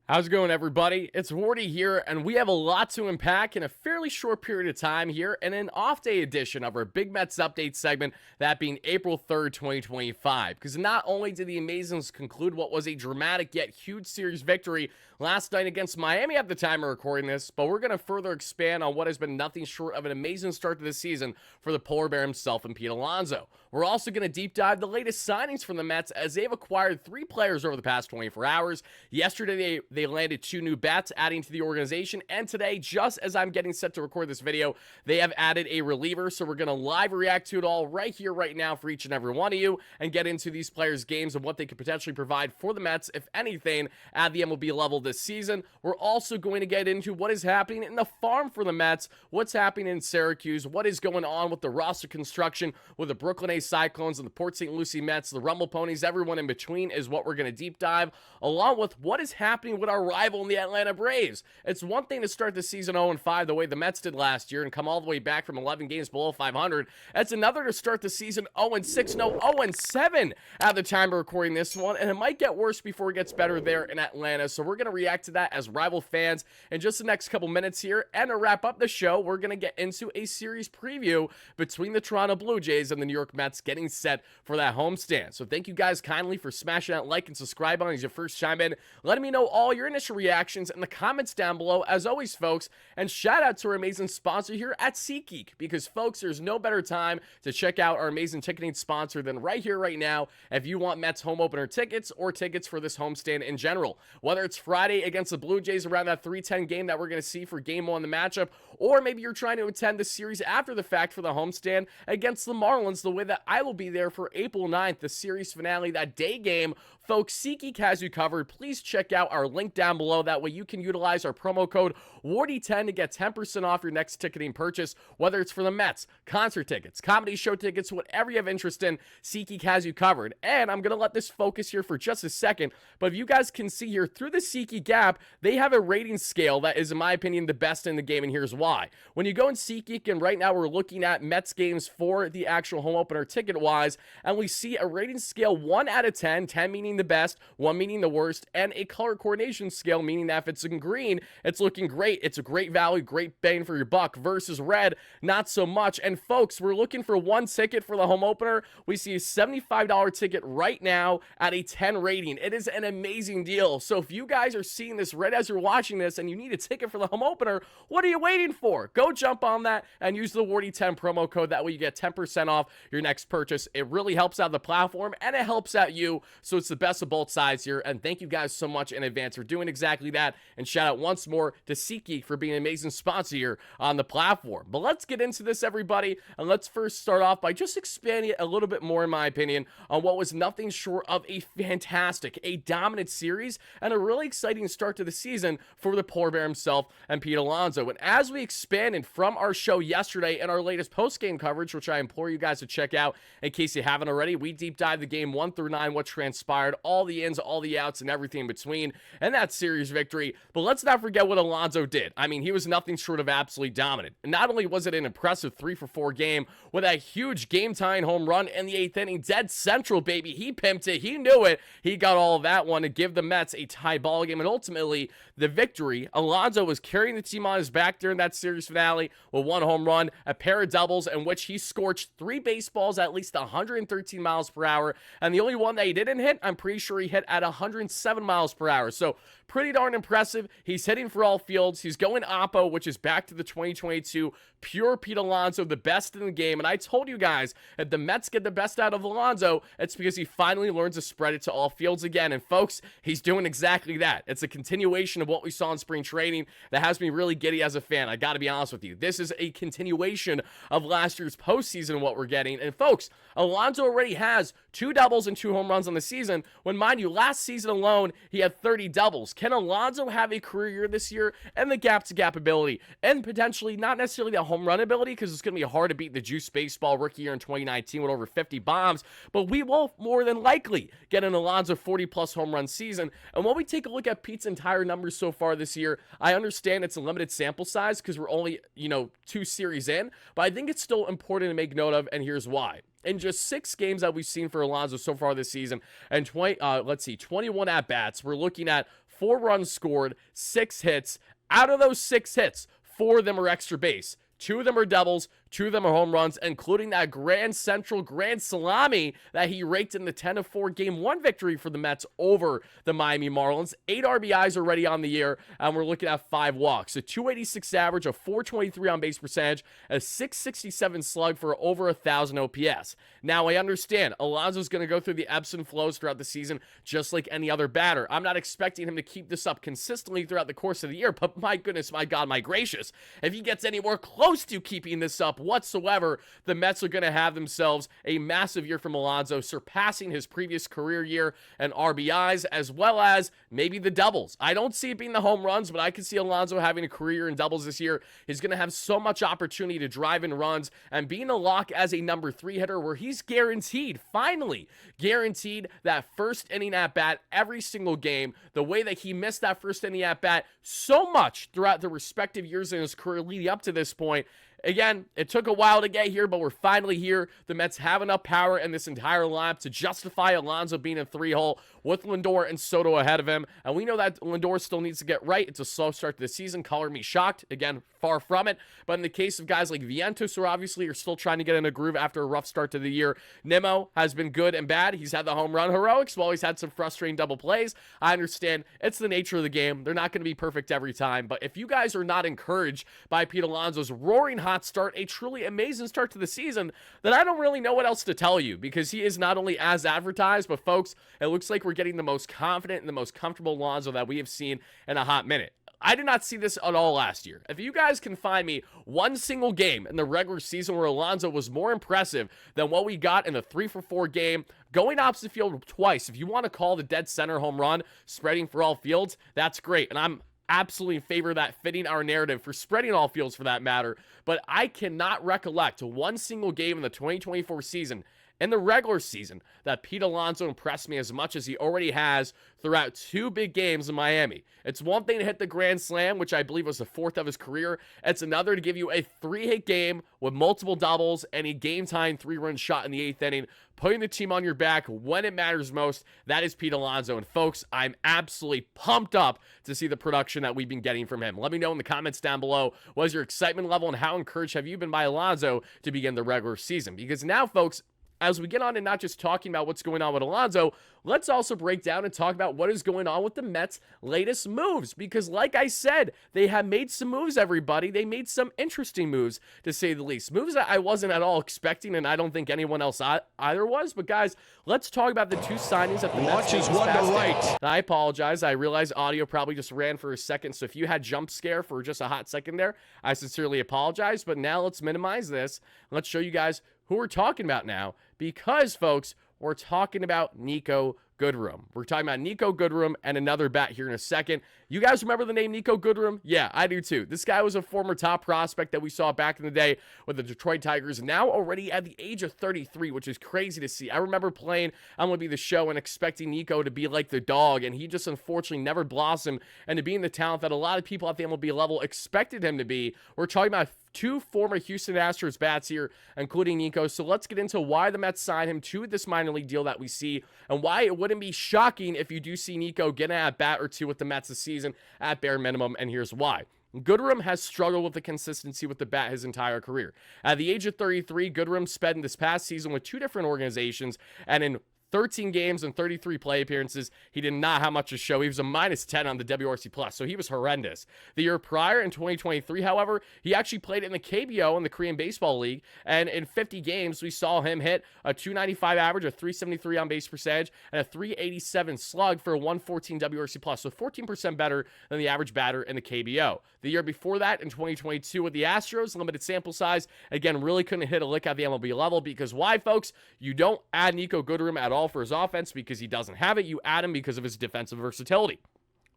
How's it going, everybody? It's Wardy here, and we have a lot to unpack in a fairly short period of time here in an off-day edition of our Big Mets Update segment, that being April 3rd, 2025. Because not only did the AMAZINs conclude what was a dramatic yet huge series victory last night against Miami at the time of recording this, but we're going to further expand on what has been nothing short of an amazing start to the season for the polar bear himself and Pete Alonso. We're also going to deep dive the latest signings from the Mets as they've acquired 3 players over the past 24 hours. Yesterday, they landed 2 new bats, adding to the organization, and today, just as I'm getting set to record this video, they have added a reliever, so we're going to live react to it all right here, right now for each and every one of you, and get into these players' games and what they could potentially provide for the Mets, if anything, at the MLB level this season. We're also going to get into what is happening in the farm for the Mets, what's happening in Syracuse, what is going on with the roster construction with the Brooklyn A Cyclones and the Port St. Lucie Mets, the Rumble Ponies, everyone in between is what we're going to deep dive, along with what is happening with our rival in the Atlanta Braves. It's one thing to start the season 0-5 the way the Mets did last year and come all the way back from 11 games below 500. It's another to start the season 0-6, no, 0-7 at the time of recording this one, and it might get worse before it gets better there in Atlanta, so we're going to react to that as rival fans in just the next couple minutes here. And to wrap up the show, we're going to get into a series preview between the Toronto Blue Jays and the New York Mets, getting set for that homestand. So thank you guys kindly for smashing that like and subscribe button as you first chime in, letting me know all your initial reactions in the comments down below, as always, folks. And shout out to our amazing sponsor here at SeatGeek, because, folks, there's no better time to check out our amazing ticketing sponsor than right here, right now, if you want Mets home opener tickets or tickets for this homestand in general. Whether it's Friday against the Blue Jays around that 3:10 game that we're going to see for Game 1, the matchup, or maybe you're trying to attend the series after the fact for the homestand against the Marlins, the way that I will be there for April 9th, the series finale, that day game. Folks, SeatGeek has you covered. Please check out our link down below. That way you can utilize our promo code WARDY10 to get 10% off your next ticketing purchase, whether it's for the Mets, concert tickets, comedy show tickets, whatever you have interest in, SeatGeek has you covered. And I'm going to let this focus here for just a second, but if you guys can see here, through the SeatGeek app, they have a rating scale that is, in my opinion, the best in the game, and here's why. When you go in SeatGeek, and right now we're looking at Mets games for the actual home opener ticket-wise, and we see a rating scale 1 out of 10, 10 meaning the best, 1 meaning the worst, and a color coordination scale, meaning that if it's in green, it's looking great, it's a great value, great bang for your buck, versus red, not so much. And folks, we're looking for 1 ticket for the home opener. We see a $75 ticket right now at a 10 rating. It is an amazing deal. So if you guys are seeing this right as you're watching this and you need a ticket for the home opener, what are you waiting for? Go jump on that and use the WARDY10 promo code. That way you get 10% off your next purchase. It really helps out the platform and it helps out you, so it's the best of both sides here. And thank you guys so much in advance for doing exactly that, and shout out once more to SeatGeek for being an amazing sponsor here on the platform. But let's get into this, everybody, and let's first start off by just expanding it a little bit more, in my opinion, on what was nothing short of a fantastic, a dominant series, and a really exciting start to the season for the polar bear himself and Pete Alonso. And as we expanded from our show yesterday and our latest post-game coverage, which I implore you guys to check out in case you haven't already, we deep dive the game 1 through 9, what transpired, all the ins, all the outs, and everything in between, and that series victory. But let's not forget what Alonso did. I mean, he was nothing short of absolutely dominant. And not only was it an impressive 3-for-4 game with a huge game-tying home run in the 8th inning, dead central, baby. He pimped it. He knew it. He got all of that one to give the Mets a tie ball game, and ultimately the victory. Alonso was carrying the team on his back during that series finale with 1 home run, a pair of doubles in which he scorched 3 baseballs at least 113 miles per hour, and the only one that he didn't hit, I'm pretty sure he hit at 107 miles per hour. So pretty darn impressive. He's hitting for all fields. He's going oppo, which is back to the 2022 pure Pete Alonso, the best in the game. And I told you guys, if the Mets get the best out of Alonso, it's because he finally learns to spread it to all fields again. And folks, he's doing exactly that. It's a continuation of what we saw in spring training that has me really giddy as a fan. I got to be honest with you. This is a continuation of last year's postseason, what we're getting. And folks, Alonso already has 2 doubles and 2 home runs on the season, when, mind you, last season alone, he had 30 doubles. Can Alonso have a career year this year? And the gap-to-gap ability, and potentially not necessarily the home run ability, because it's going to be hard to beat the Juice Baseball rookie year in 2019 with over 50 bombs, but we will more than likely get an Alonso 40-plus home run season. And when we take a look at Pete's entire numbers so far this year, I understand it's a limited sample size because we're only, 2 series in, but I think it's still important to make note of, and here's why. In just 6 games that we've seen for Alonso so far this season, and 21 at-bats, we're looking at 4 runs scored, 6 hits. Out of those 6 hits, 4 of them are extra base. 2 of them are doubles, 2 of them are home runs, including that Grand Central Grand Salami that he raked in the 10-4 Game 1 victory for the Mets over the Miami Marlins. 8 RBIs already on the year, and we're looking at 5 walks. A 286 average, a 423 on base percentage, a 667 slug for over 1,000 OPS. Now, I understand Alonso's going to go through the ebbs and flows throughout the season, just like any other batter. I'm not expecting him to keep this up consistently throughout the course of the year, but my goodness, my God, my gracious, if he gets any more close to keeping this up whatsoever, the Mets are going to have themselves a massive year from Alonso, surpassing his previous career year and RBIs, as well as maybe the doubles. I don't see it being the home runs, but I can see Alonso having a career in doubles this year. He's going to have so much opportunity to drive in runs and being a lock as a number 3 hitter where he's guaranteed, finally guaranteed, that first inning at bat every single game. The way that he missed that first inning at bat so much throughout the respective years in his career leading up to this point. Again, it took a while to get here, but we're finally here. The Mets have enough power in this entire lineup to justify Alonso being a 3-hole with Lindor and Soto ahead of him. And we know that Lindor still needs to get right. It's a slow start to the season. Color me shocked. Again, far from it. But in the case of guys like Vientos, who obviously are still trying to get in a groove after a rough start to the year, Nimmo has been good and bad. He's had the home run heroics while he's had some frustrating double plays. I understand it's the nature of the game. They're not going to be perfect every time. But if you guys are not encouraged by Pete Alonso's roaring hot start, a truly amazing start to the season, then I don't really know what else to tell you, because he is not only as advertised, but folks, it looks like we're getting the most confident and the most comfortable Alonso that we have seen in a hot minute. I did not see this at all last year. If you guys can find me one single game in the regular season where Alonso was more impressive than what we got in the 3-for-4 game, going opposite field twice, if you want to call the dead center home run spreading for all fields, that's great. And I'm absolutely in favor of that, fitting our narrative for spreading all fields for that matter. But I cannot recollect one single game in the 2024 season, in the regular season, that Pete Alonso impressed me as much as he already has throughout 2 big games in Miami. It's one thing to hit the grand slam, which I believe was the 4th of his career. It's another to give you a 3-hit game with multiple doubles and a game-tying 3-run shot in the 8th inning, putting the team on your back when it matters most. That is Pete Alonso. And folks, I'm absolutely pumped up to see the production that we've been getting from him. Let me know in the comments down below, what is your excitement level and how encouraged have you been by Alonso to begin the regular season? Because now, folks, as we get on and not just talking about what's going on with Alonso, let's also break down and talk about what is going on with the Mets' latest moves. Because like I said, they have made some moves, everybody. They made some interesting moves, to say the least. Moves that I wasn't at all expecting, and I don't think anyone else either was. But guys, let's talk about the 2 signings that the Mets made this past day. I apologize. I realize audio probably just ran for a second, so if you had jump scare for just a hot second there, I sincerely apologize. But now let's minimize this. Let's show you guys who we're talking about now, because, folks, we're talking about Niko Goodrum. We're talking about Niko Goodrum and another bat here in a second. You guys remember the name Niko Goodrum? Yeah, I do too. This guy was a former top prospect that we saw back in the day with the Detroit Tigers, now already at the age of 33, which is crazy to see. I remember playing MLB The Show and expecting Niko to be like the dog, and he just unfortunately never blossomed into being the talent that a lot of people at the MLB level expected him to be. We're talking about 2 former Houston Astros bats here, including Niko. So let's get into why the Mets signed him to this minor league deal that we see, and why it wouldn't be shocking if you do see Niko get an at-bat or 2 with the Mets this season at bare minimum, and here's why. Goodrum has struggled with the consistency with the bat his entire career. At the age of 33, Goodrum spent this past season with 2 different organizations, and in 13 games and 33 play appearances, he did not have much to show. He was a -10 on the WRC+, so he was horrendous. The year prior, in 2023, however, he actually played in the KBO in the Korean Baseball League, and in 50 games, we saw him hit a 295 average, a 373 on base percentage, and a 387 slug for a 114 WRC+, so 14% better than the average batter in the KBO. The year before that, in 2022, with the Astros, limited sample size, again, really couldn't hit a lick at the MLB level, because why, folks? You don't add Niko Goodrum at all for his offense because he doesn't have it. You add him because of his defensive versatility.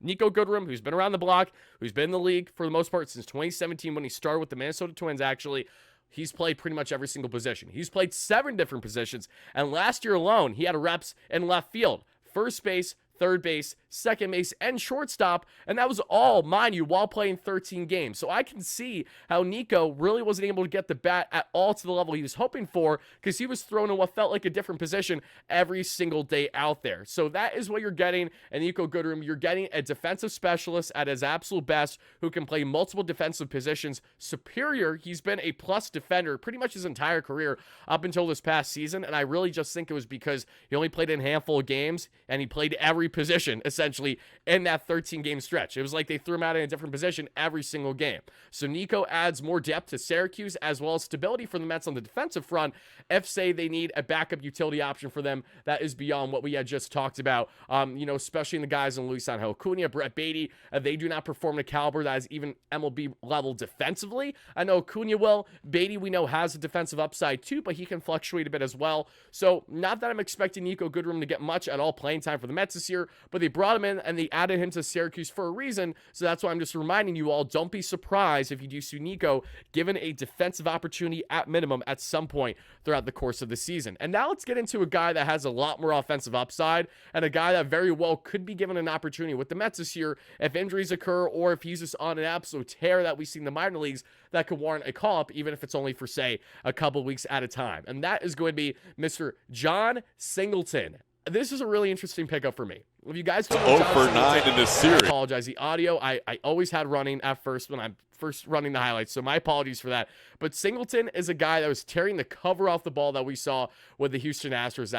Niko Goodrum, who's been around the block, who's been in the league for the most part since 2017 when he started with the Minnesota Twins, actually, he's played pretty much every single position. He's played 7 different positions, and last year alone, he had reps in left field, first base, third base, second base, and shortstop, and that was all, mind you, while playing 13 games. So I can see how Nico really wasn't able to get the bat at all to the level he was hoping for, because he was thrown in what felt like a different position every single day out there. So that is what you're getting in Nico Goodrum. You're getting a defensive specialist at his absolute best who can play multiple defensive positions. Superior, he's been a plus defender pretty much his entire career up until this past season, and I really just think it was because he only played in a handful of games, and he played every position, essentially, in that 13-game stretch. It was like they threw him out in a different position every single game. So Nico adds more depth to Syracuse, as well as stability for the Mets on the defensive front, if, say, they need a backup utility option for them that is beyond what we had just talked about, especially in the guys in Luis Angel Acuna, Brett Beatty. They do not perform to caliber that is even MLB level defensively. I know Acuna will. Beatty, we know, has a defensive upside too, but he can fluctuate a bit as well. So not that I'm expecting Nico Goodrum to get much at all playing time for the Mets this year, but they brought him in and they added him to Syracuse for a reason. So that's why I'm just reminding you all, don't be surprised if you do see Nico given a defensive opportunity at minimum at some point throughout the course of the season. And now let's get into a guy that has a lot more offensive upside and a guy that very well could be given an opportunity with the Mets this year if injuries occur or if he's just on an absolute tear that we see in the minor leagues that could warrant a call-up, even if it's only for, say, a couple weeks at a time. And that is going to be Mr. Jon Singleton. This is a really interesting pickup for me. If you guys don't know 0 for 9 in this series. I apologize. The audio, I always had running at first when I'm first running the highlights, so my apologies for that. But Singleton is a guy that was tearing the cover off the ball that we saw with the Houston Astros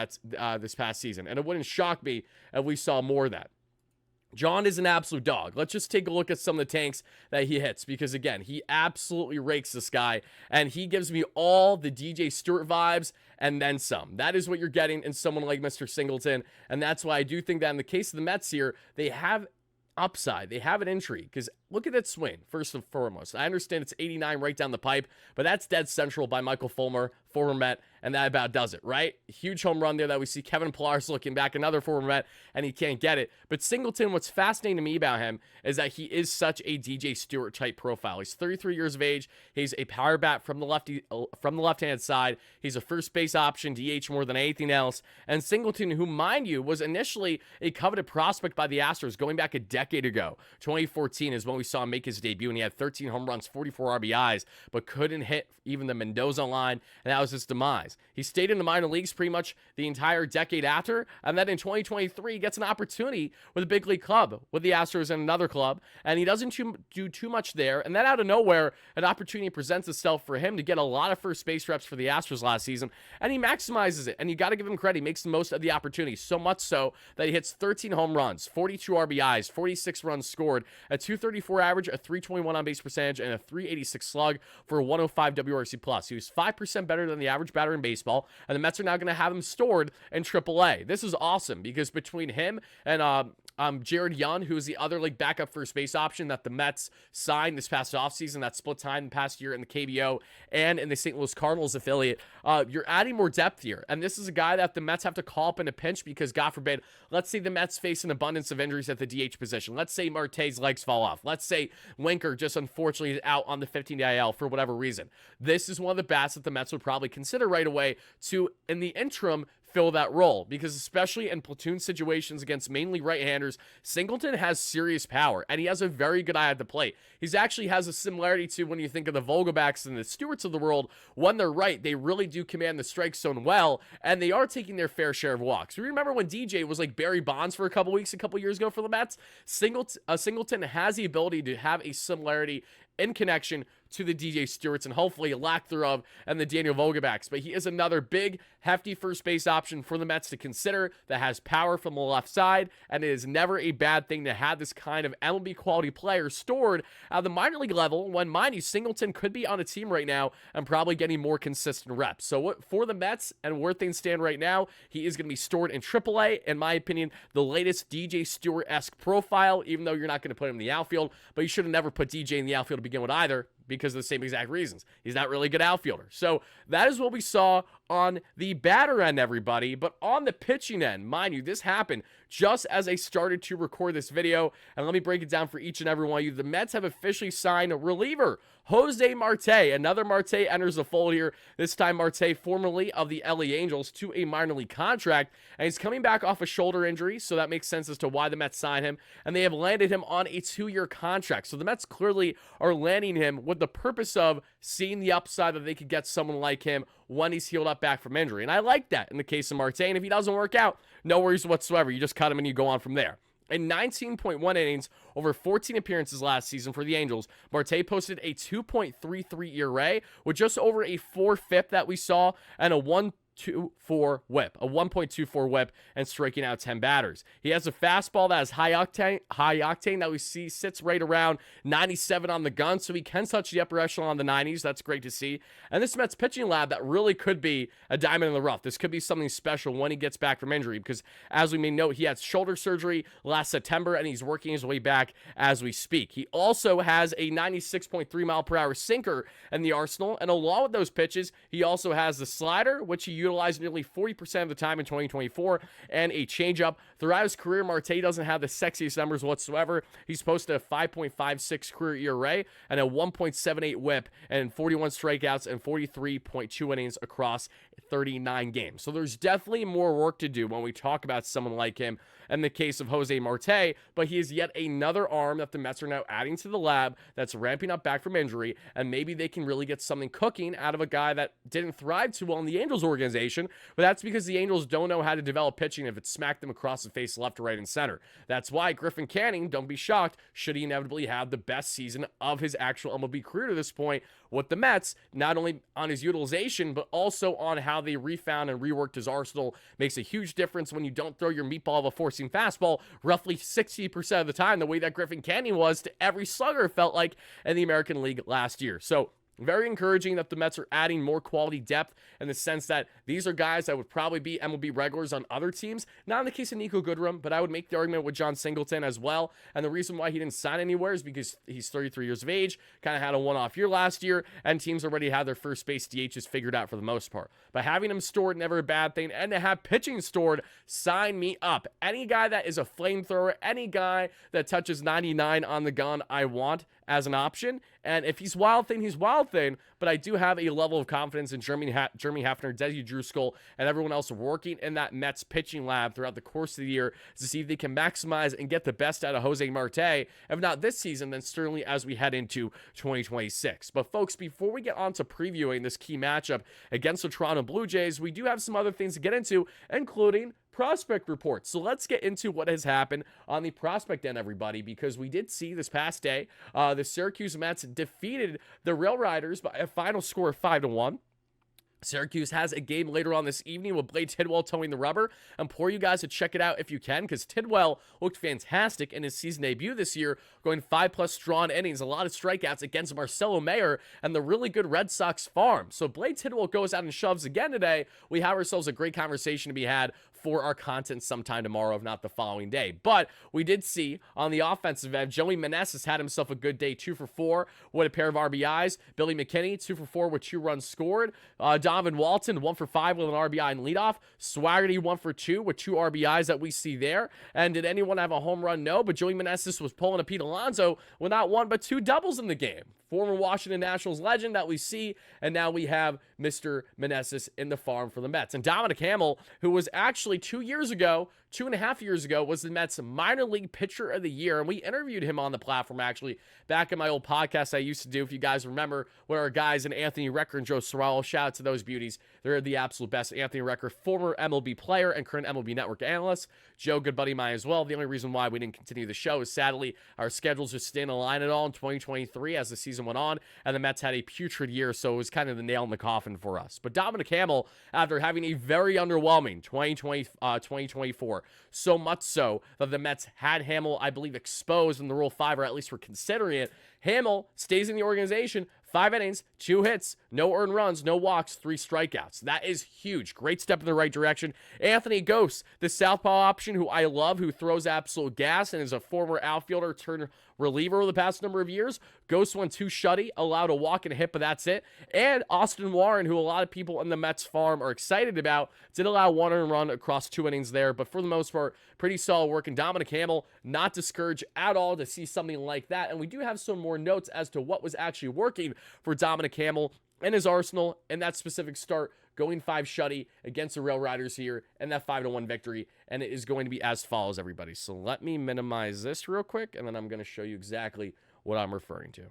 this past season. And it wouldn't shock me if we saw more of that. John is an absolute dog. Let's just take a look at some of the tanks that he hits, because again, he absolutely rakes this guy, and he gives me all the DJ Stewart vibes and then some. That is what you're getting in someone like Mr. Singleton, and that's why I do think that in the case of the Mets here, they have upside. They have an intrigue, because look at that swing, first and foremost. I understand it's 89 right down the pipe, but that's dead central by Michael Fulmer, former Met, and that about does it, right? Huge home run there that we see Kevin Pillar's looking back, another former Met, and he can't get it. But Singleton, what's fascinating to me about him is that he is such a DJ Stewart type profile. He's 33 years of age. He's a power bat from the left-hand side. He's a first base option, DH more than anything else. And Singleton, who, mind you, was initially a coveted prospect by the Astros going back a decade ago. 2014 is when we saw him make his debut, and he had 13 home runs, 44 RBIs, but couldn't hit even the Mendoza line, and that was his demise. He stayed in the minor leagues pretty much the entire decade after, and then in 2023, he gets an opportunity with a big league club, with the Astros and another club, and he doesn't do too much there, and then out of nowhere, an opportunity presents itself for him to get a lot of first base reps for the Astros last season, and he maximizes it, and you got to give him credit. He makes the most of the opportunity, so much so that he hits 13 home runs, 42 RBIs, 46 runs scored, a 234 average, a 321 on base percentage, and a 386 slug for a 105 WRC+. He was 5% better than the average batter in baseball, and the Mets are now going to have him stored in AAA. This is awesome, because between him and Jared Young, who is the other like backup first base option that the Mets signed this past offseason, that split time the past year in the KBO and in the St. Louis Cardinals affiliate, you're adding more depth here. And this is a guy that the Mets have to call up in a pinch because, God forbid, let's say the Mets face an abundance of injuries at the DH position. Let's say Marte's legs fall off. Let's say Winker just unfortunately is out on the 15-day IL for whatever reason. This is one of the bats that the Mets would probably consider right away to, in the interim, fill that role, because especially in platoon situations against mainly right-handers, Singleton has serious power, and he has a very good eye at the plate. He's actually has a similarity to when you think of the Vogelbacks and the Stewarts of the world. When they're right, they really do command the strike zone well, and they are taking their fair share of walks. We remember when DJ was like Barry Bonds for a couple weeks, a couple years ago for the Mets. Singleton has the ability to have a similarity in connection to the DJ Stewarts and hopefully a lack thereof and the Daniel Vogelbacks. But he is another big, hefty first base option for the Mets to consider that has power from the left side, and it is never a bad thing to have this kind of MLB quality player stored at the minor league level when, mind you, Singleton could be on a team right now and probably getting more consistent reps. So for the Mets and where things stand right now, he is going to be stored in AAA. In my opinion, the latest DJ Stewart-esque profile, even though you're not going to put him in the outfield, but you should have never put DJ in the outfield to begin with either, because of the same exact reasons. He's not really a good outfielder. So that is what we saw on the batter end, everybody, but on the pitching end, mind you, this happened just as I started to record this video, and let me break it down for each and every one of you. The Mets have officially signed a reliever, Jose Marte. Another Marte enters the fold here, this time Marte, formerly of the LA Angels, to a minor league contract, and he's coming back off a shoulder injury, so that makes sense as to why the Mets signed him, and they have landed him on a 2-year contract. So the Mets clearly are landing him with the purpose of seeing the upside that they could get someone like him when he's healed up back from injury. And I like that in the case of Marte. And if he doesn't work out, no worries whatsoever. You just cut him and you go on from there. In 19.1 innings over 14 appearances last season for the Angels, Marte posted a 2.33 ERA with just over a 4.5 that we saw and a 1.24 whip, and striking out 10 batters. He has a fastball that is high octane that we see sits right around 97 on the gun, so he can touch the upper echelon of the 90s. That's great to see. And this Mets pitching lab that really could be a diamond in the rough. This could be something special when he gets back from injury, because as we may note, he had shoulder surgery last September and he's working his way back as we speak. He also has a 96.3 mile per hour sinker in the arsenal, and along with those pitches, he also has the slider, which he utilized nearly 40% of the time in 2024, and a changeup. Throughout his career, Marte doesn't have the sexiest numbers whatsoever. He's posted a 5.56 career ERA and a 1.78 whip and 41 strikeouts and 43.2 innings across 39 games. So there's definitely more work to do when we talk about someone like him in the case of Jose Marte, but he is yet another arm that the Mets are now adding to the lab that's ramping up back from injury, and maybe they can really get something cooking out of a guy that didn't thrive too well in the Angels organization, but that's because the Angels don't know how to develop pitching if it smacked them across the face left, right, and center. That's why Griffin Canning, don't be shocked, should he inevitably have the best season of his actual MLB career to this point with the Mets, not only on his utilization, but also on how they refound and reworked his arsenal. Makes a huge difference when you don't throw your meatball of a four-seam fastball roughly 60% of the time, the way that Griffin Canning was to every slugger, felt like, in the American League last year. So very encouraging that the Mets are adding more quality depth in the sense that these are guys that would probably be MLB regulars on other teams. Not in the case of Nico Goodrum, but I would make the argument with John Singleton as well. And the reason why he didn't sign anywhere is because he's 33 years of age, kind of had a one-off year last year, and teams already had their first base DHs figured out for the most part. But having him stored, never a bad thing. And to have pitching stored, sign me up. Any guy that is a flamethrower, any guy that touches 99 on the gun, I want as an option. And if he's wild thing, he's wild thing. But I do have a level of confidence in Jeremy Hefner, Desi Druskull, and everyone else working in that Mets pitching lab throughout the course of the year to see if they can maximize and get the best out of Jose Marte. If not this season, then certainly as we head into 2026. But folks, before we get on to previewing this key matchup against the Toronto Blue Jays, we do have some other things to get into, including prospect reports. So let's get into what has happened on the prospect end, everybody, because we did see this past day the Syracuse Mets defeated the Rail Riders by a final score of 5-1. Syracuse has a game later on this evening with Blade Tidwell towing the rubber. I'm implore you guys to check it out if you can, because Tidwell looked fantastic in his season debut this year, going 5+ drawn innings, a lot of strikeouts against Marcelo Mayer and the really good Red Sox farm. So Blade Tidwell goes out and shoves again today. We have ourselves a great conversation to be had for our content sometime tomorrow, if not the following day. But we did see on the offensive end, Joey Meneses had himself a good day, 2 for 4 with a pair of RBIs. Billy McKinney, 2 for 4 with 2 runs scored. Donovan Walton, 1 for 5 with an RBI in leadoff. Swaggerty, 1 for 2 with 2 RBIs that we see there. And did anyone have a home run? No, but Joey Meneses was pulling a Pete Alonso with not 1 but 2 doubles in the game. Former Washington Nationals legend that we see, and now we have Mr. Meneses in the farm for the Mets. And Dominic Hamill, who was actually 2.5 years ago, was the Mets minor league pitcher of the year, and we interviewed him on the platform actually back in my old podcast I used to do. If you guys remember, with our guys in Anthony Recker and Joe Sorrello, shout out to those beauties. They're the absolute best. Anthony Recker, former MLB player and current MLB Network analyst. Joe, good buddy of mine as well. The only reason why we didn't continue the show is sadly our schedules just didn't align at all in 2023 as the season went on, and the Mets had a putrid year, so it was kind of the nail in the coffin for us. But Dominic Hamill, after having a very underwhelming 2024, so much so that the Mets had Hamill, I believe, exposed in the Rule 5, or at least were considering it, Hamill stays in the organization, 5 innings, 2 hits, no earned runs, no walks, 3 strikeouts. That is huge. Great step in the right direction. Anthony Gose, the southpaw option who I love, who throws absolute gas and is a former outfielder turned reliever over the past number of years. Ghost went 2 shutty, allowed a walk and a hit, but that's it. And Austin Warren, who a lot of people in the Mets farm are excited about, did allow 1 earned run across 2 innings there, but for the most part, pretty solid work. And Dominic Hamel, not discouraged at all to see something like that. And we do have some more notes as to what was actually working for Dominic Hamel and his arsenal in that specific start, going 5 shutty against the Rail Riders here and that 5-1 victory. And it is going to be as follows, everybody. So let me minimize this real quick, and then I'm going to show you exactly what I'm referring to.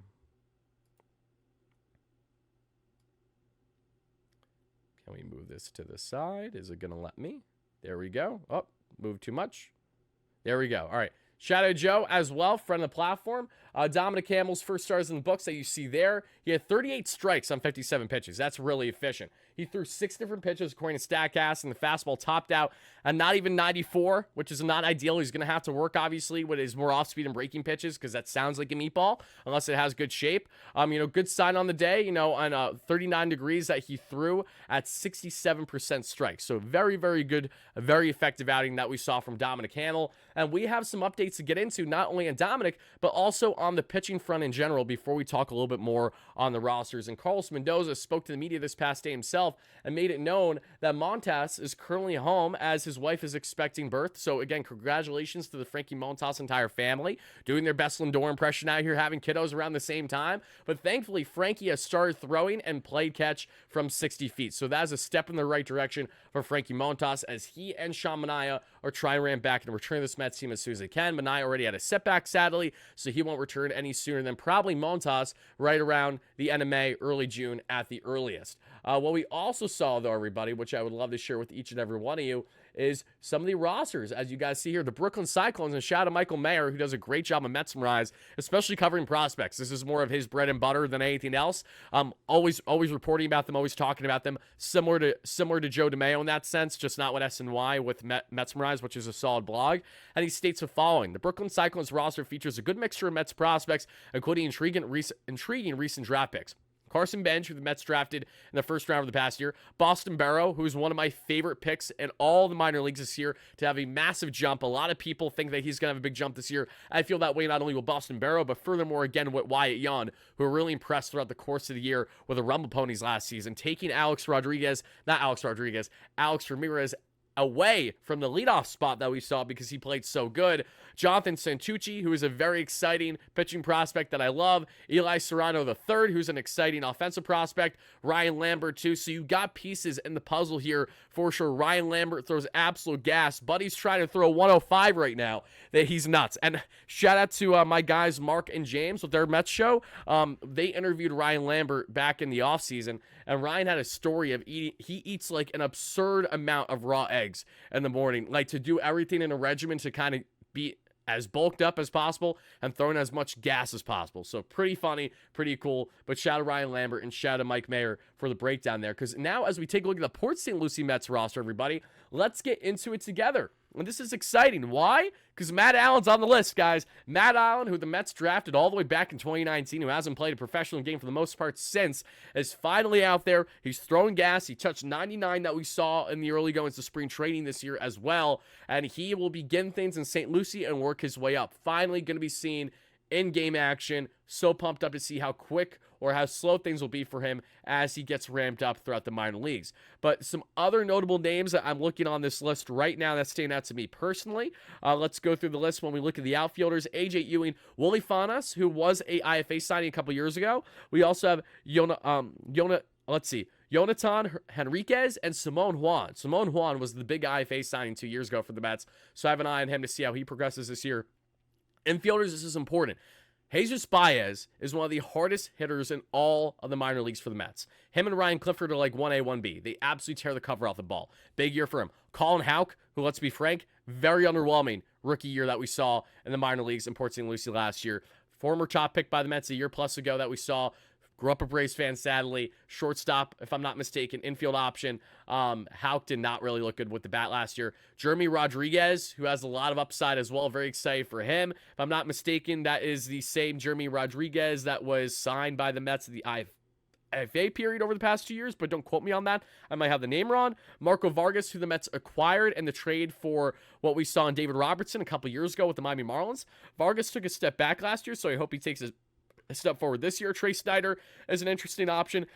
Can we move this to the side? Is it going to let me? There we go. Oh, move too much. There we go. All right. Shadow Joe as well, friend of the platform. Dominic Hamel's first stars in the books that you see there. He had 38 strikes on 57 pitches. That's really efficient. He threw 6 different pitches according to StatCast, and the fastball topped out at not even 94, which is not ideal. He's going to have to work, obviously, with his more off-speed and breaking pitches because that sounds like a meatball unless it has good shape. Good sign on the day, on 39 degrees that he threw at 67% strikes. So very, very good, a very effective outing that we saw from Dominic Hamel. And we have some updates to get into, not only on Dominic, but also on the pitching front in general before we talk a little bit more on the rosters. And Carlos Mendoza spoke to the media this past day himself and made it known that Montas is currently home as his wife is expecting birth. So again, congratulations to the Frankie Montas entire family, doing their best Lindor impression out here, having kiddos around the same time. But thankfully, Frankie has started throwing and played catch from 60 feet. So that is a step in the right direction for Frankie Montas as he and Sean Manaea are trying to ramp back and return this Mets team as soon as they can. Manaea already had a setback, sadly, so he won't return any sooner than probably Montas right around the end of May, early June at the earliest. What we also saw, though, everybody, which I would love to share with each and every one of you, is some of the rosters. As you guys see here, the Brooklyn Cyclones, and shout out to Michael Mayer, who does a great job of Mets Rise, especially covering prospects. This is more of his bread and butter than anything else. Always reporting about them, always talking about them, similar to Joe DeMayo in that sense, just not with SNY, with Mets Rise, which is a solid blog. And he states the following: the Brooklyn Cyclones roster features a good mixture of Mets prospects, including intriguing recent draft picks. Carson Bench, who the Mets drafted in the first round of the past year. Boston Barrow, who is one of my favorite picks in all the minor leagues this year to have a massive jump. A lot of people think that he's going to have a big jump this year. I feel that way not only with Boston Barrow, but furthermore, again, with Wyatt Young, who were really impressed throughout the course of the year with the Rumble Ponies last season, taking Alex Ramirez away from the leadoff spot that we saw because he played so good. Jonathan Santucci, who is a very exciting pitching prospect that I love. Eli Serrano III, who's an exciting offensive prospect. Ryan Lambert, too. So you got pieces in the puzzle here for sure. Ryan Lambert throws absolute gas. Buddy's trying to throw 105 right now. That he's nuts. And shout out to my guys, Mark and James, with their Mets show. They interviewed Ryan Lambert back in the offseason, and Ryan had a story of he eats like an absurd amount of raw eggs in the morning, like to do everything in a regimen to kind of be as bulked up as possible and throwing as much gas as possible. So pretty funny, pretty cool. But shout out to Ryan Lambert and shout out to Mike Mayer for the breakdown there. Because now as we take a look at the Port St. Lucie Mets roster, everybody, let's get into it together. And this is exciting. Why? Because Matt Allen's on the list, guys. Matt Allen, who the Mets drafted all the way back in 2019, who hasn't played a professional game for the most part since, is finally out there. He's throwing gas. He touched 99 that we saw in the early goings to spring training this year as well. And he will begin things in St. Lucie and work his way up. Finally going to be seen in game action. So pumped up to see how quick or how slow things will be for him as he gets ramped up throughout the minor leagues. But some other notable names that I'm looking on this list right now that stand out to me personally. Let's go through the list when we look at the outfielders. AJ Ewing, Willie Fanas, who was a IFA signing a couple years ago. We also have Jonathan Henriquez and Simone Juan. Simone Juan was the big IFA signing 2 years ago for the Mets, so I have an eye on him to see how he progresses this year. Infielders, this is important. Jesus Baez is one of the hardest hitters in all of the minor leagues for the Mets. Him and Ryan Clifford are like 1A, 1B. They absolutely tear the cover off the ball. Big year for him. Colin Houck, who, let's be frank, very underwhelming rookie year that we saw in the minor leagues in Port St. Lucie last year. Former top pick by the Mets a year plus ago that we saw. Grew up a Braves fan, sadly. Shortstop, if I'm not mistaken, infield option. Houck did not really look good with the bat last year. Jeremy Rodriguez, who has a lot of upside as well. Very excited for him. If I'm not mistaken, that is the same Jeremy Rodriguez that was signed by the Mets at the IFA period over the past 2 years, but don't quote me on that. I might have the name wrong. Marco Vargas, who the Mets acquired in the trade for what we saw in David Robertson a couple years ago with the Miami Marlins. Vargas took a step back last year, so I hope he takes a step forward this year. Trey Snyder is an interesting option.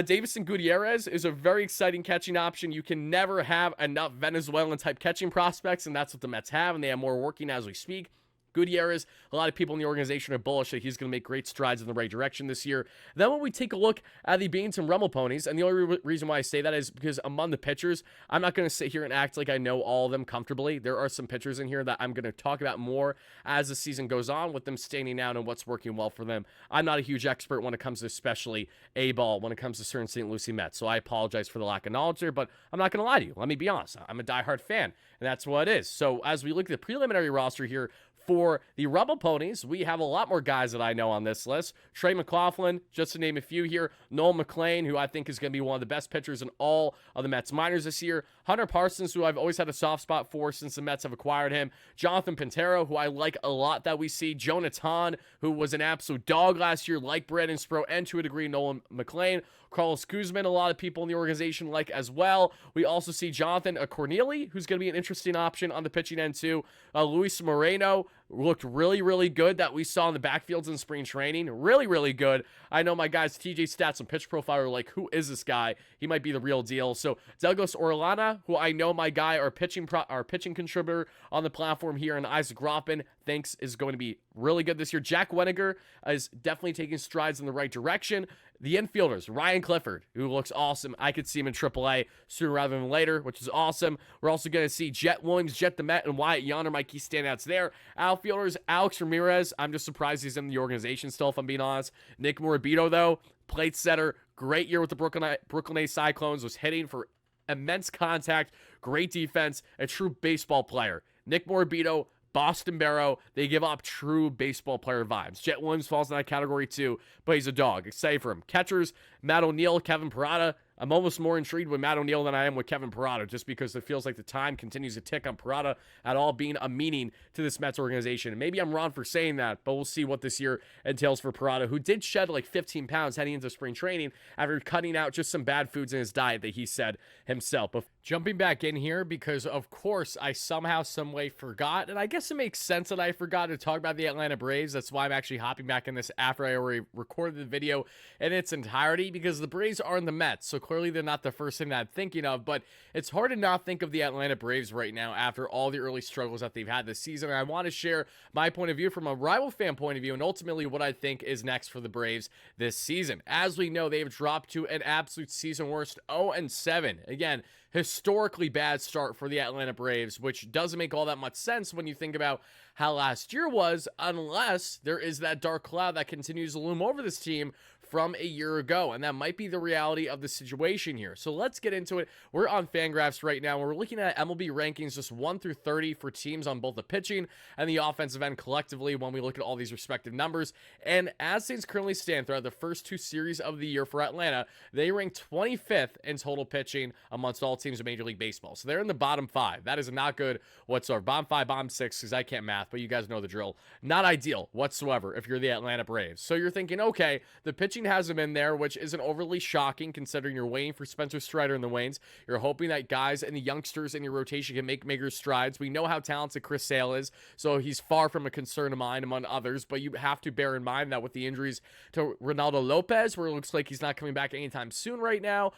Davison Gutierrez is a very exciting catching option. You can never have enough Venezuelan-type catching prospects, and that's what the Mets have, and they have more working as we speak. Gutierrez, a lot of people in the organization are bullish that he's going to make great strides in the right direction this year. Then when we take a look at the Beans and Rummel ponies, and the only reason why I say that is because among the pitchers, I'm not going to sit here and act like I know all of them comfortably. There are some pitchers in here that I'm going to talk about more as the season goes on with them standing out and what's working well for them. I'm not a huge expert when it comes to especially A-ball, when it comes to certain St. Lucie Mets, so I apologize for the lack of knowledge there, but I'm not going to lie to you. Let me be honest. I'm a diehard fan, and that's what it is. So as we look at the preliminary roster here, for the Rebel Ponies, we have a lot more guys that I know on this list. Trey McLaughlin, just to name a few here. Noel McLean, who I think is going to be one of the best pitchers in all of the Mets minors this year. Hunter Parsons, who I've always had a soft spot for since the Mets have acquired him. Jonathan Pintero, who I like a lot that we see. Jonathan, who was an absolute dog last year, like Brandon Sproat, and to a degree, Nolan McLean. Carlos Guzman, a lot of people in the organization like as well. We also see Jonathan Corneli, who's going to be an interesting option on the pitching end too. Luis Moreno looked really, really good that we saw in the backfields in spring training. Really, really good. I know my guys TJ Stats and Pitch Profile are like, who is this guy? He might be the real deal. So Douglas Orellana, who I know my guy, our pitching contributor on the platform here, and Isaac Roppin thinks is going to be really good this year. Jack Weniger is definitely taking strides in the right direction. The infielders, Ryan Clifford, who looks awesome. I could see him in AAA sooner rather than later, which is awesome. We're also going to see Jet Williams, Jet the Met, and Wyatt Yonder, my key standouts there. Outfielders, Alex Ramirez. I'm just surprised he's in the organization still, if I'm being honest. Nick Morabito, though, plate setter. Great year with the Brooklyn A Cyclones. Was hitting for immense contact. Great defense. A true baseball player. Nick Morabito, Boston Barrow, they give up true baseball player vibes. Jet Williams falls in that category too, but he's a dog. Excited for him. Catchers, Matt O'Neill, Kevin Parada. I'm almost more intrigued with Matt O'Neill than I am with Kevin Parada, just because it feels like the time continues to tick on Parada at all being a meaning to this Mets organization. And maybe I'm wrong for saying that, but we'll see what this year entails for Parada, who did shed like 15 pounds heading into spring training after cutting out just some bad foods in his diet that he said himself. But jumping back in here, because of course I somehow, some way forgot, and I guess it makes sense that I forgot to talk about the Atlanta Braves. That's why I'm actually hopping back in this after I already recorded the video in its entirety, because the Braves are in the Mets, so clearly they're not the first thing that I'm thinking of, but it's hard to not think of the Atlanta Braves right now after all the early struggles that they've had this season. And I want to share my point of view from a rival fan point of view, and ultimately what I think is next for the Braves this season. As we know, they've dropped to an absolute season worst 0-7. Again, historically bad start for the Atlanta Braves, which doesn't make all that much sense when you think about how last year was, unless there is that dark cloud that continues to loom over this team from a year ago, and that might be the reality of the situation here. So let's get into it. We're on Fangraphs right now. We're looking at MLB rankings just 1 through 30 for teams on both the pitching and the offensive end collectively when we look at all these respective numbers. And as things currently stand throughout the first 2 series of the year for Atlanta, they rank 25th in total pitching amongst all teams in Major League Baseball. So they're in the bottom 5. That is not good whatsoever. Bottom 5, bottom 6, because I can't math, but you guys know the drill. Not ideal whatsoever if you're the Atlanta Braves. So you're thinking, okay, the pitching has him in there, which isn't overly shocking considering you're waiting for Spencer Strider in the wings. You're hoping that guys and the youngsters in your rotation can make bigger strides. We know how talented Chris Sale is, so he's far from a concern of mine among others, but you have to bear in mind that with the injuries to Ronaldo Lopez, where it looks like he's not coming back anytime soon right now,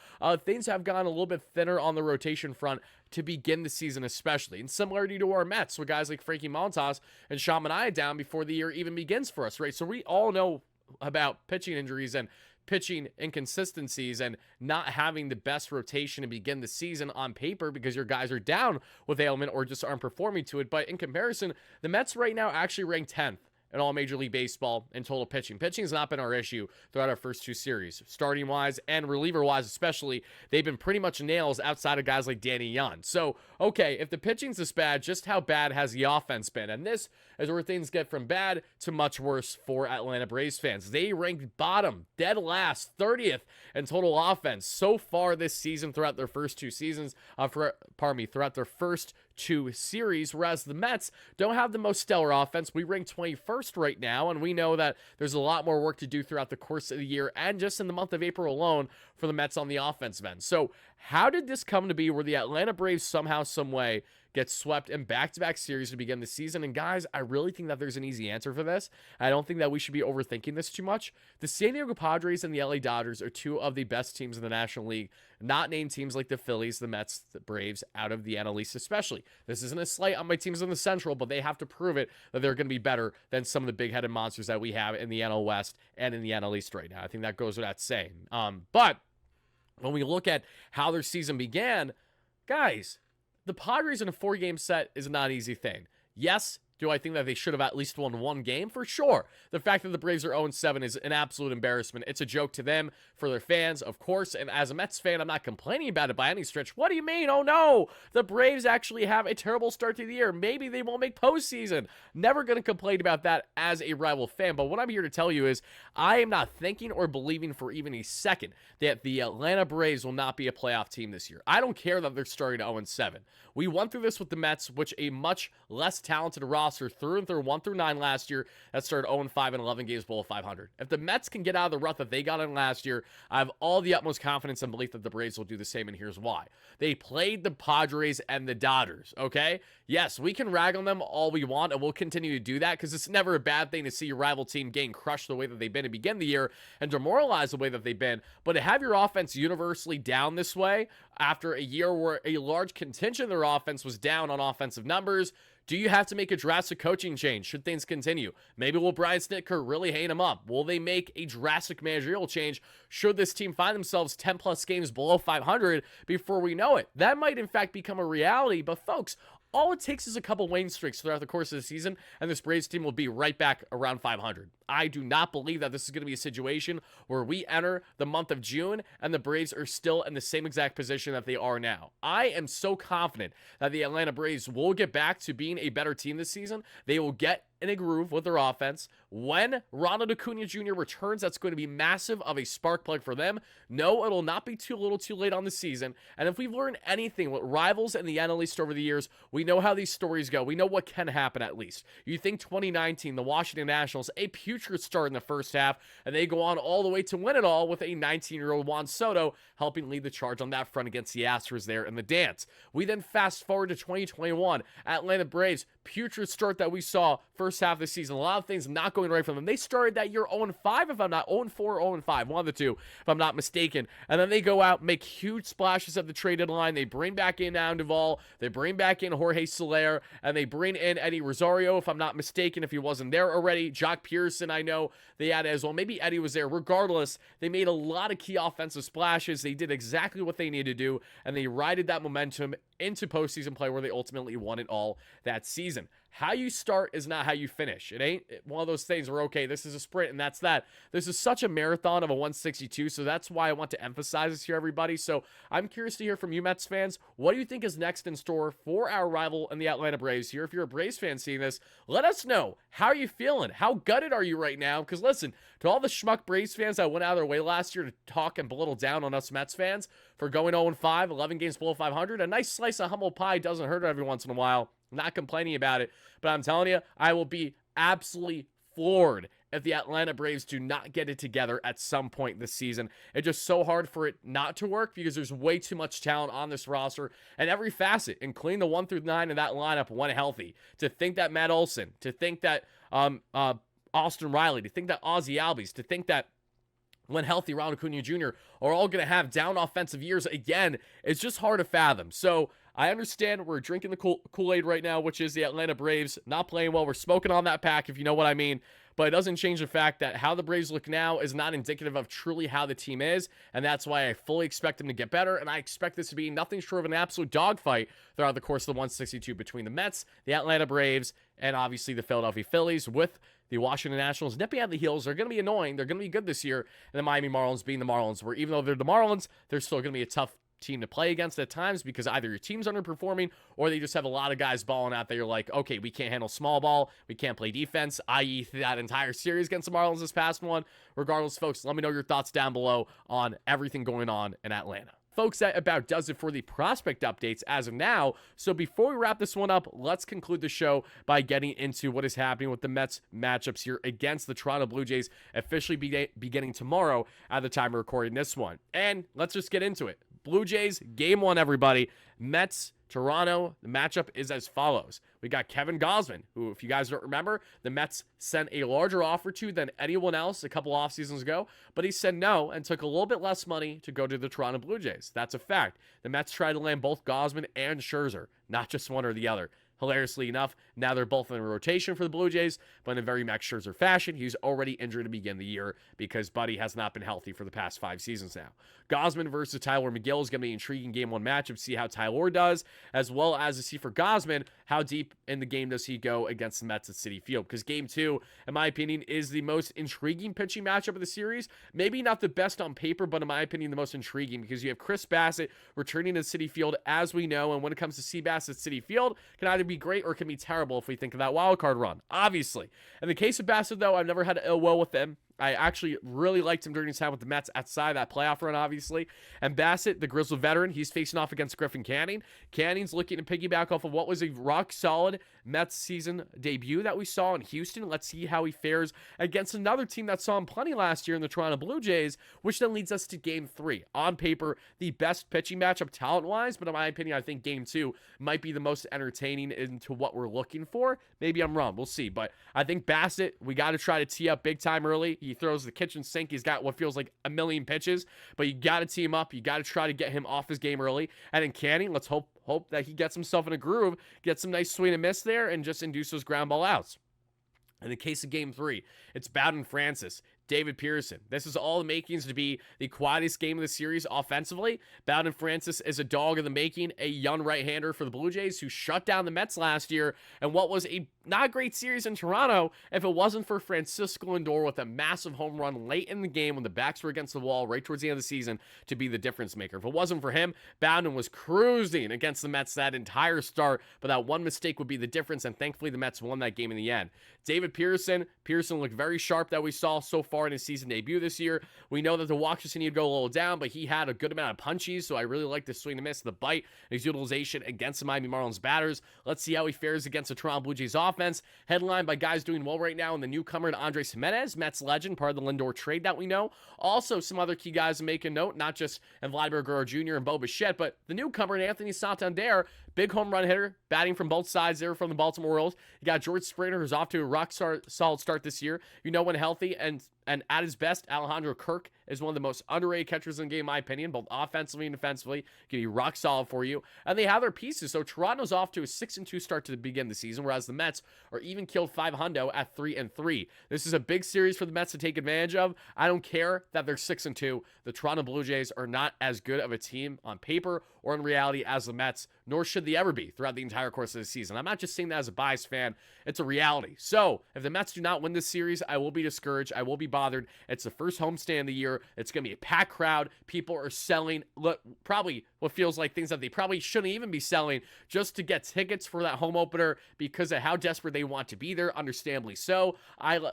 things have gone a little bit thinner on the rotation front to begin the season especially. In similarity to our Mets, with guys like Frankie Montas and Sean Manaea down before the year even begins for us, right? So we all know about pitching injuries and pitching inconsistencies and not having the best rotation to begin the season on paper because your guys are down with ailment or just aren't performing to it. But in comparison, the Mets right now actually rank 10th in all Major League Baseball in total pitching. Pitching has not been our issue throughout our first 2 series. Starting-wise and reliever-wise especially, they've been pretty much nails outside of guys like Danny Young. So, okay, if the pitching's this bad, just how bad has the offense been? And this is where things get from bad to much worse for Atlanta Braves fans. They ranked bottom, dead last, 30th in total offense so far this season throughout their first 2 seasons, throughout their first 2 series, whereas the Mets don't have the most stellar offense. We rank 21st right now, and we know that there's a lot more work to do throughout the course of the year and just in the month of April alone for the Mets on the offensive end. So how did this come to be where the Atlanta Braves somehow, some way get swept in back-to-back series to begin the season? And guys, I really think that there's an easy answer for this. I don't think that we should be overthinking this too much. The San Diego Padres and the LA Dodgers are 2 of the best teams in the National League, not named teams like the Phillies, the Mets, the Braves, out of the NL East especially. This isn't a slight on my teams in the Central, but they have to prove it that they're going to be better than some of the big-headed monsters that we have in the NL West and in the NL East right now. I think that goes without saying. But when we look at how their season began, guys, the Padres in a 4-game set is not an easy thing. Yes, do I think that they should have at least won 1 game? For sure. The fact that the Braves are 0-7 is an absolute embarrassment. It's a joke to them, for their fans, of course. And as a Mets fan, I'm not complaining about it by any stretch. What do you mean? Oh no, the Braves actually have a terrible start to the year. Maybe they won't make postseason. Never going to complain about that as a rival fan. But what I'm here to tell you is I am not thinking or believing for even a second that the Atlanta Braves will not be a playoff team this year. I don't care that they're starting 0-7. We went through this with the Mets, which a much less talented roster through and through 1-9 last year that started 0-5 and 11 games below 500. If the Mets can get out of the rut that they got in last year, I have all the utmost confidence and belief that the Braves will do the same, and here's why. They played the Padres and the Dodgers, okay? Yes, we can rag on them all we want, and we'll continue to do that because it's never a bad thing to see your rival team getting crushed the way that they've been to begin the year and demoralized the way that they've been. But to have your offense universally down this way after a year where a large contingent of their offense was down on offensive numbers, do you have to make a drastic coaching change should things continue? Maybe will Brian Snitker really hate him up? Will they make a drastic managerial change should this team find themselves 10-plus games below 500 before we know it? That might, in fact, become a reality, but folks, all it takes is a couple winning streaks throughout the course of the season, and this Braves team will be right back around 500. I do not believe that this is going to be a situation where we enter the month of June and the Braves are still in the same exact position that they are now. I am so confident that the Atlanta Braves will get back to being a better team this season. They will get in a groove with their offense. When Ronald Acuna Jr. returns, that's going to be massive of a spark plug for them. No, it'll not be too little too late on the season. And if we've learned anything with rivals in the NL East over the years, we know how these stories go. We know what can happen at least. You think 2019, the Washington Nationals, a putrid start in the first half, and they go on all the way to win it all with a 19-year-old Juan Soto helping lead the charge on that front against the Astros there in the dance. We then fast forward to 2021, Atlanta Braves, putrid start that we saw first half of the season. A lot of things not going right for them. They started that year 0-5, if I'm not 0-4 or 0-5, one of the two, if I'm not mistaken. And then they go out, make huge splashes at the trade deadline. They bring back in Aaron Duvall, they bring back in Jorge Soler, and they bring in Eddie Rosario, if I'm not mistaken, if he wasn't there already. Jock Pearson, I know they had as well. Maybe Eddie was there. Regardless, they made a lot of key offensive splashes. They did exactly what they needed to do, and they rided that momentum into postseason play where they ultimately won it all that season. How you start is not how you finish. It ain't one of those things where, okay, this is a sprint and that's that. This is such a marathon of a 162, so that's why I want to emphasize this here, everybody. So I'm curious to hear from you Mets fans. What do you think is next in store for our rival in the Atlanta Braves here? If you're a Braves fan seeing this, let us know. How are you feeling? How gutted are you right now? Because listen, to all the schmuck Braves fans that went out of their way last year to talk and belittle down on us Mets fans for going 0-5, 11 games below 500, a nice slice of humble pie doesn't hurt every once in a while. I'm not complaining about it, but I'm telling you, I will be absolutely floored if the Atlanta Braves do not get it together at some point this season. It's just so hard for it not to work because there's way too much talent on this roster and every facet, including the 1-9 in that lineup when healthy. To think that Matt Olson, to think that Austin Riley, to think that Ozzie Albies, to think that when healthy, Ronald Acuna Jr. are all going to have down offensive years again, it's just hard to fathom. So I understand we're drinking the Kool-Aid right now, which is the Atlanta Braves not playing well. We're smoking on that pack, if you know what I mean. But it doesn't change the fact that how the Braves look now is not indicative of truly how the team is. And that's why I fully expect them to get better. And I expect this to be nothing short of an absolute dogfight throughout the course of the 162 between the Mets, the Atlanta Braves, and obviously the Philadelphia Phillies, with the Washington Nationals nipping at the heels. They're going to be annoying. They're going to be good this year. And the Miami Marlins being the Marlins, where even though they're the Marlins, they're still going to be a tough team to play against at times because either your team's underperforming or they just have a lot of guys balling out that you're like, okay, we can't handle small ball. We can't play defense, i.e. that entire series against the Marlins this past one. Regardless, folks, let me know your thoughts down below on everything going on in Atlanta. Folks, that about does it for the prospect updates as of now. So before we wrap this one up, let's conclude the show by getting into what is happening with the Mets matchups here against the Toronto Blue Jays, officially beginning tomorrow at the time of recording this one. And let's just get into it. Blue Jays, game one, everybody. Mets, Toronto, the matchup is as follows. We got Kevin Gausman, who, if you guys don't remember, the Mets sent a larger offer to than anyone else a couple off seasons ago, but he said no and took a little bit less money to go to the Toronto Blue Jays. That's a fact. The Mets tried to land both Gausman and Scherzer, not just one or the other. Hilariously enough, now they're both in a rotation for the Blue Jays, but in a very Max Scherzer fashion. He's already injured to begin the year because Buddy has not been healthy for the past 5 seasons now. Gausman versus Tyler McGill is going to be an intriguing game 1 matchup. See how Tyler does, as well as to see for Gausman, how deep in the game does he go against the Mets at Citi Field. Because game 2, in my opinion, is the most intriguing pitching matchup of the series. Maybe not the best on paper, but in my opinion, the most intriguing because you have Chris Bassett returning to Citi Field, as we know, and when it comes to Seabass at Citi Field, can either be great or can be terrible if we think of that wild card run, obviously. In the case of Bassett, though, I've never had ill will with him. I actually really liked him during his time with the Mets outside that playoff run, obviously. And Bassett, the Grizzly veteran, he's facing off against Griffin Canning. Canning's looking to piggyback off of what was a rock-solid Mets season debut that we saw in Houston. Let's see how he fares against another team that saw him plenty last year in the Toronto Blue Jays, which then leads us to Game 3. On paper, the best pitching matchup talent-wise, but in my opinion, I think Game 2 might be the most entertaining into what we're looking for. Maybe I'm wrong. We'll see. But I think Bassett, we got to try to tee up big time early. He throws the kitchen sink. He's got what feels like a million pitches, but you got to tee him up. You got to try to get him off his game early. And then Canning, let's hope that he gets himself in a groove, gets some nice swing and miss there, and just induce those ground ball outs. In the case of Game 3, it's Bowden Francis, David Pearson. This is all the makings to be the quietest game of the series offensively. Bowden Francis is a dog in the making, a young right-hander for the Blue Jays who shut down the Mets last year and what was a not great series in Toronto if it wasn't for Francisco Lindor with a massive home run late in the game when the backs were against the wall right towards the end of the season to be the difference maker. If it wasn't for him, Bowden was cruising against the Mets that entire start, but that one mistake would be the difference, and thankfully the Mets won that game in the end. David Pearson looked very sharp that we saw so far in his season debut this year. We know that the walks just need to go a little down, but he had a good amount of punchies, so I really like the swing and miss, the bite, his utilization against the Miami Marlins batters. Let's see how he fares against the Toronto Blue Jays offense, headlined by guys doing well right now, and the newcomer in Andres Jimenez, Mets legend, part of the Lindor trade that we know. Also, some other key guys to make a note, not just Vladimir Guerrero Jr. and Bo Bichette, but the newcomer in Anthony Santander, big home run hitter, batting from both sides there from the Baltimore Orioles. You got George Springer, who's off to a solid start this year. You know, when healthy and at his best, Alejandro Kirk is one of the most underrated catchers in the game, in my opinion, both offensively and defensively. Can be rock solid for you. And they have their pieces. So Toronto's off to a 6-2 start to begin the season, whereas the Mets are even killed 500 at 3-3. This is a big series for the Mets to take advantage of. I don't care that they're 6-2. The Toronto Blue Jays are not as good of a team on paper or in reality as the Mets, nor should they ever be throughout the entire course of the season. I'm not just saying that as a biased fan. It's a reality. So if the Mets do not win this series, I will be discouraged. I will be bothered. It's the first homestand of the year. It's going to be a packed crowd. People are selling probably what feels like things that they probably shouldn't even be selling just to get tickets for that home opener because of how desperate they want to be there, understandably so.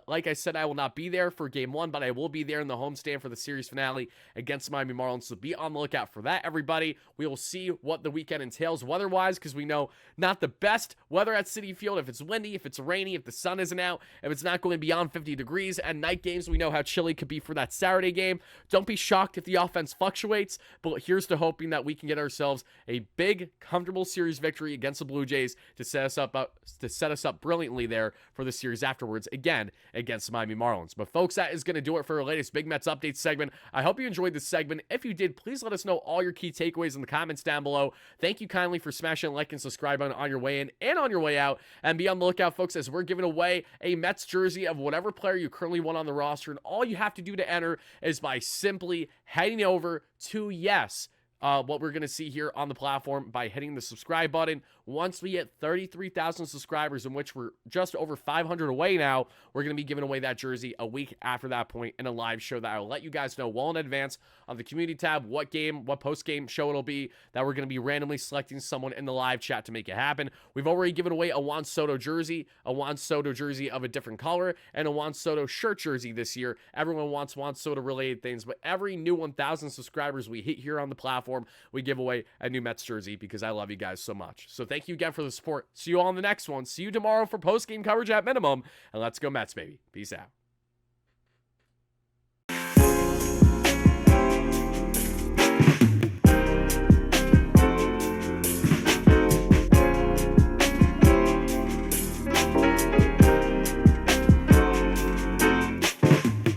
Like I said, I will not be there for Game 1, but I will be there in the homestand for the series finale against the Miami Marlins. So be on the lookout for that, everybody. We will see what the weekend entails weather-wise because we know not the best weather at Citi Field. If it's windy, if it's rainy, if the sun isn't out, if it's not going to be beyond 50 degrees. And night games, we know how chilly could be for that Saturday game. Don't be shocked if the offense fluctuates, but here's to hoping that we can get ourselves a big, comfortable series victory against the Blue Jays to set us up brilliantly there for the series afterwards, again, against the Miami Marlins. But folks, that is going to do it for our latest Big Mets update segment. I hope you enjoyed this segment. If you did, please let us know all your key takeaways in the comments down below. Thank you kindly for smashing like and subscribe on your way in and on your way out. And be on the lookout, folks, as we're giving away a Mets jersey of whatever player you currently want on the roster. And all you have to do to enter is by simply heading over to what we're going to see here on the platform by hitting the subscribe button. Once we hit 33,000 subscribers, in which we're just over 500 away now, we're going to be giving away that jersey a week after that point in a live show that I'll let you guys know well in advance on the community tab what game, what post-game show it'll be, that we're going to be randomly selecting someone in the live chat to make it happen. We've already given away a Juan Soto jersey, of a different color, and a Juan Soto shirt jersey this year. Everyone wants Juan Soto related things, but every new 1,000 subscribers we hit here on the platform, we give away a new Mets jersey because I love you guys so much. So thank you again for the support. See you all in the next one. See you tomorrow for post-game coverage at minimum, and let's go Mets, baby. Peace out.